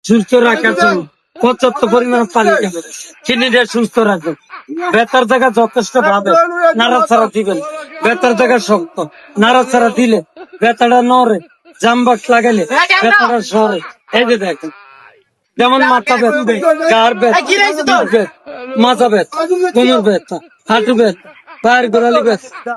সুস্থ রাখার জন্য পর্যাপ্ত পরিমাণ পানি খাবেন, কিডনিটা সুস্থ রাখবেন। ব্যথার জায়গা যথেষ্ট ভাবে নাড়াচাড়া দিবেন। ব্যথার জায়গা শক্ত, নাড়াচাড়া দিলে ব্যথাটা নড়ে, জামবাস লাগাইলে ব্যথাটা সরে। এই যে দেখেন, যেমন মাথা ব্যথা, গার ব্যথা, পিঠ ব্যথা, মাথা ব্যথা, কোমর ব্যথা, হাঁটু ব্যথা, পায়ের গোড়ালি ব্যথা,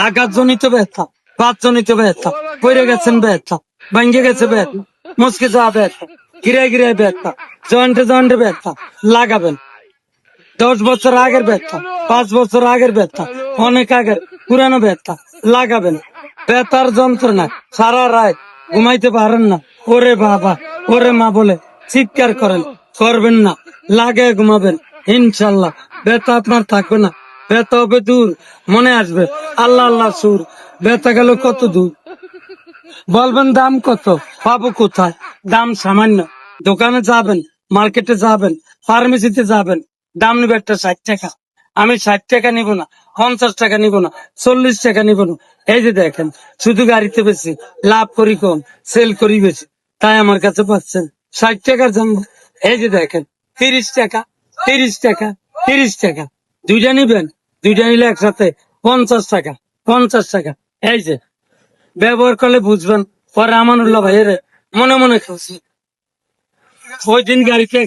আঘাতজনিত ব্যথা, বাতজনিত ব্যথা, পড়ে গেছেন ব্যথা, ভেঙে গেছে ব্যথা, মুসকে যাওয়া ব্যথা, গিরায় গিরায় ব্যথা, জয়েন্টে জয়েন্টে ব্যথা লাগাবেন। 10 বছর আগের ব্যথা, 5 বছর আগের ব্যথা, অনেক আগের পুরানো ব্যথা লাগাবেন। ব্যথার যন্ত্রণা সারা রাত ঘুমাইতে পারেন না, ওরে বাবা ওরে মা বলে চিৎকার করেন, করবেন না, লাগে ঘুমাবেন। ইনশাল্লাহ ব্যথা আপনার থাকবে না, ব্যথা হবে দূর। মনে আসবে আল্লাহ আল্লাহ সুর, ব্যথা গেল কত দূর। বলবেন দাম কত, পাবো কোথায়? দাম সামান্য। দোকানে যাবেন, মার্কেটে যাবেন, ফার্মেসিতে যাবেন, দাম নিবে একটা 60 টাকা। আমি 60 টাকা নিব না, 50 টাকা নিব না, 40 টাকা নিব না। এই যে দেখেন, শুধু গাড়িতে বেশি লাভ করি কম, সেল করি বেশি, তাই আমার কাছে পাচ্ছেন 60 টাকার দাম। এই যে দেখেন, 30 টাকা, 30 টাকা, 30 টাকা। দুইটা নিবেন, দুইটা নিলে একসাথে 50 টাকা, 50 টাকা। এই যে ব্যবহার করলে বুঝবেন। পরে আমানুল্লাহ ভাইয়ের মনে মনে খুশি, ওই দিন গাড়িতে